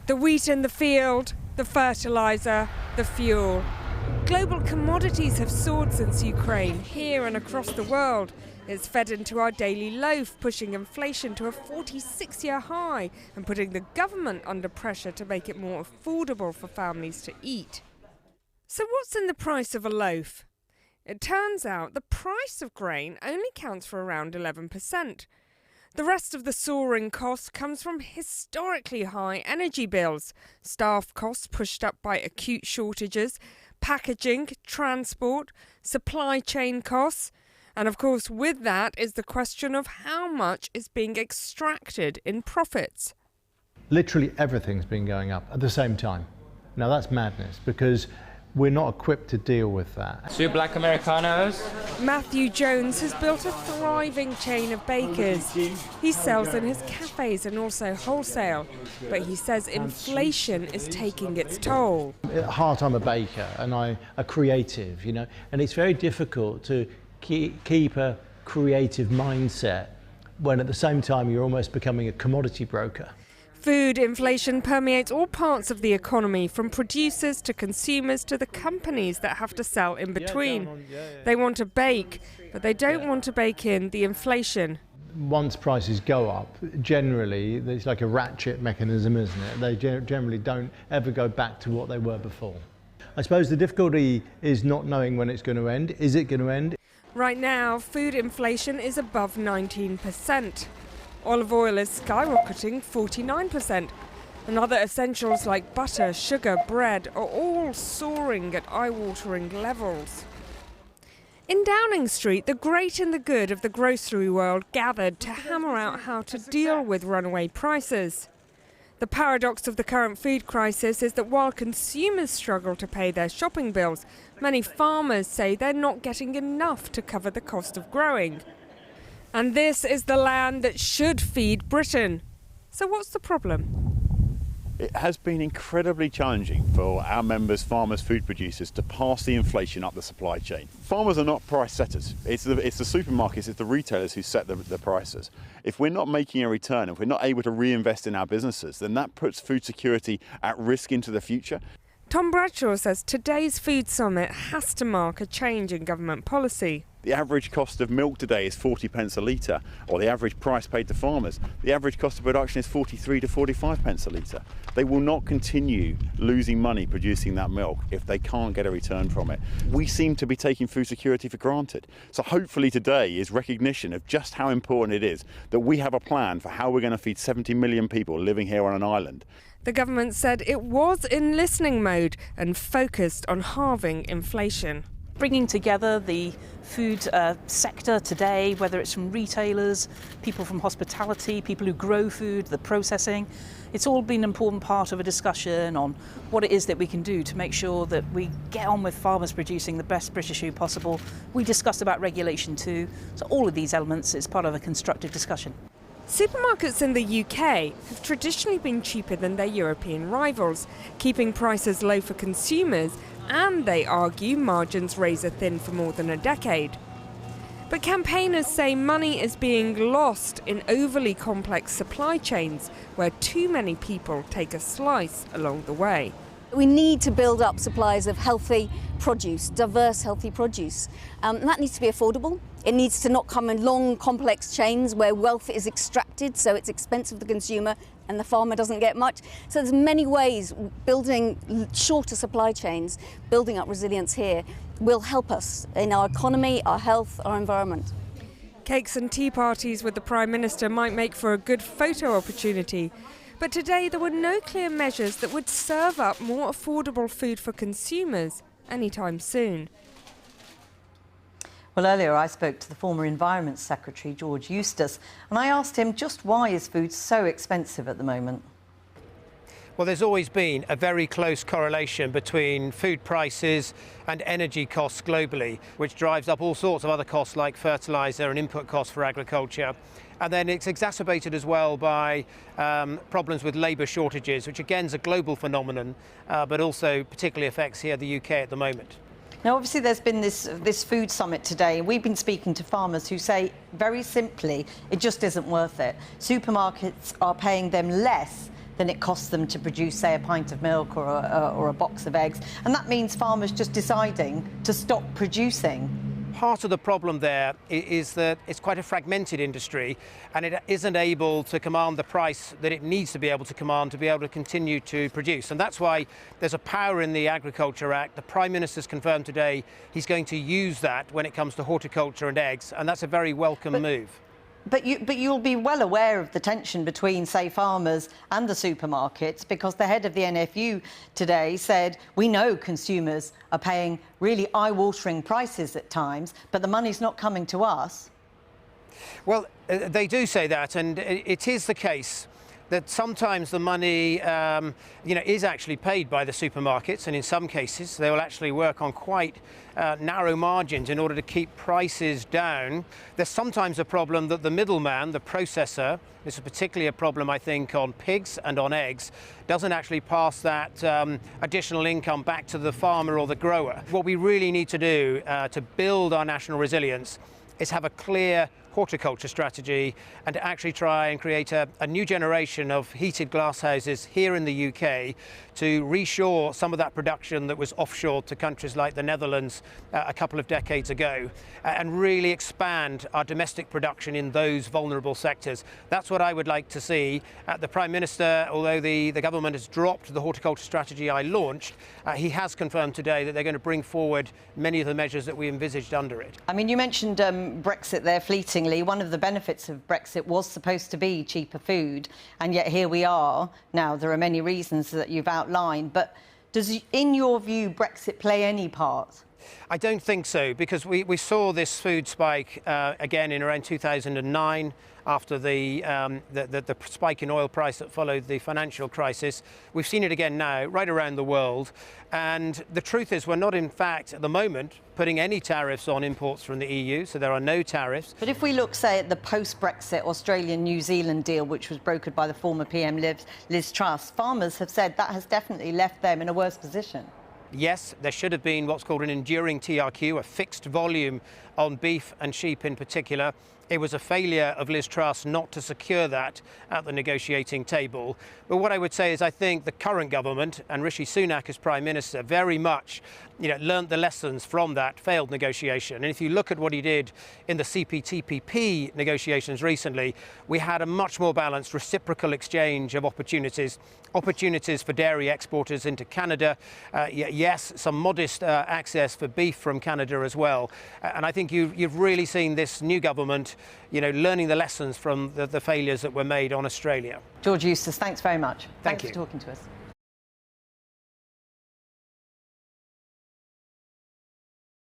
The wheat in the field, the fertiliser, the fuel. Global commodities have soared since Ukraine, here and across the world. It's fed into our daily loaf, pushing inflation to a 46-year high and putting the government under pressure to make it more affordable for families to eat. So what's in the price of a loaf? It turns out the price of grain only counts for around 11%. The rest of the soaring cost comes from historically high energy bills, staff costs pushed up by acute shortages, packaging, transport, supply chain costs, and of course with that is the question of how much is being extracted in profits. Literally everything's been going up at the same time. Now that's madness because we're not equipped to deal with that. 2 black Americanos. Matthew Jones has built a thriving chain of bakers. He sells in his cafes and also wholesale, but he says inflation is taking its toll. At heart, I'm a baker and I'm a creative, and it's very difficult to keep a creative mindset when at the same time you're almost becoming a commodity broker. Food inflation permeates all parts of the economy, from producers to consumers to the companies that have to sell in between. They want to bake, but they don't want to bake in the inflation. Once prices go up, generally, it's like a ratchet mechanism, isn't it? They generally don't ever go back to what they were before. I suppose the difficulty is not knowing when it's going to end. Is it going to end? Right now, food inflation is above 19%. Olive oil is skyrocketing 49%, and other essentials like butter, sugar, bread are all soaring at eye-watering levels. In Downing Street, the great and the good of the grocery world gathered to hammer out how to deal with runaway prices. The paradox of the current food crisis is that while consumers struggle to pay their shopping bills, many farmers say they're not getting enough to cover the cost of growing. And this is the land that should feed Britain. So what's the problem? It has been incredibly challenging for our members, farmers, food producers, to pass the inflation up the supply chain. Farmers are not price setters. It's the supermarkets, it's the retailers who set the prices. If we're not making a return, if we're not able to reinvest in our businesses, then that puts food security at risk into the future. Tom Bradshaw says today's food summit has to mark a change in government policy. The average cost of milk today is 40 pence a litre, or the average price paid to farmers. The average cost of production is 43 to 45 pence a litre. They will not continue losing money producing that milk if they can't get a return from it. We seem to be taking food security for granted. So hopefully today is recognition of just how important it is that we have a plan for how we're going to feed 70 million people living here on an island. The government said it was in listening mode and focused on halving inflation. Bringing together the food sector today, whether it's from retailers, people from hospitality, people who grow food, the processing, it's all been an important part of a discussion on what it is that we can do to make sure that we get on with farmers producing the best British food possible. We discussed about regulation too, so all of these elements is part of a constructive discussion. Supermarkets in the UK have traditionally been cheaper than their European rivals, keeping prices low for consumers, and they argue margins razor thin for more than a decade. But campaigners say money is being lost in overly complex supply chains where too many people take a slice along the way. We need to build up supplies of healthy produce, diverse healthy produce. And that needs to be affordable. It needs to not come in long, complex chains where wealth is extracted, so it's expensive for the consumer and the farmer doesn't get much. So there's many ways building shorter supply chains, building up resilience here will help us in our economy, our health, our environment. Cakes and tea parties with the Prime Minister might make for a good photo opportunity. But today there were no clear measures that would serve up more affordable food for consumers anytime soon. Well, earlier I spoke to the former Environment Secretary, George Eustace, and I asked him just why is food so expensive at the moment? Well, there's always been a very close correlation between food prices and energy costs globally, which drives up all sorts of other costs like fertiliser and input costs for agriculture. And then it's exacerbated as well by problems with labour shortages, which again is a global phenomenon, but also particularly affects here the UK at the moment. Now, obviously, there's been this food summit today. We've been speaking to farmers who say, very simply, it just isn't worth it. Supermarkets are paying them less than it costs them to produce, say, a pint of milk or a box of eggs. And that means farmers just deciding to stop producing. Part of the problem there is that it's quite a fragmented industry and it isn't able to command the price that it needs to be able to command to be able to continue to produce. And that's why there's a power in the Agriculture Act. The Prime Minister's confirmed today he's going to use that when it comes to horticulture and eggs, and that's a very welcome move. But you'll be well aware of the tension between, say, farmers and the supermarkets, because the head of the NFU today said, we know consumers are paying really eye-watering prices at times, but the money's not coming to us. Well, they do say that, and it is the case that sometimes the money is actually paid by the supermarkets, and in some cases they will actually work on quite narrow margins in order to keep prices down. There's sometimes a problem that the middleman, the processor, this is particularly a problem I think on pigs and on eggs, doesn't actually pass that additional income back to the farmer or the grower. What we really need to do to build our national resilience is have a clear horticulture strategy and to actually try and create a new generation of heated glasshouses here in the UK to reshore some of that production that was offshored to countries like the Netherlands a couple of decades ago and really expand our domestic production in those vulnerable sectors. That's what I would like to see. The Prime Minister, although the government has dropped the horticulture strategy I launched, he has confirmed today that they're going to bring forward many of the measures that we envisaged under it. I mean, you mentioned Brexit there fleetingly. One of the benefits of Brexit was supposed to be cheaper food, and yet here we are. Now, there are many reasons that you've outlined, but does, in your view, Brexit play any part? I don't think so, because we saw this food spike again in around 2009 after the spike in oil price that followed the financial crisis. We've seen it again now right around the world, and the truth is we're not in fact at the moment putting any tariffs on imports from the EU, so there are no tariffs. But if we look, say, at the post-Brexit Australian-New Zealand deal, which was brokered by the former PM Liz Truss, farmers have said that has definitely left them in a worse position. Yes, there should have been what's called an enduring TRQ, a fixed volume on beef and sheep in particular. It was a failure of Liz Truss not to secure that at the negotiating table. But what I would say is I think the current government and Rishi Sunak as Prime Minister very much learnt the lessons from that failed negotiation. And if you look at what he did in the CPTPP negotiations recently, we had a much more balanced reciprocal exchange of opportunities for dairy exporters into Canada. Yes, some modest access for beef from Canada as well. And I think you've really seen this new government learning the lessons from the failures that were made on Australia. George Eustace, thanks very much. Thank you for talking to us.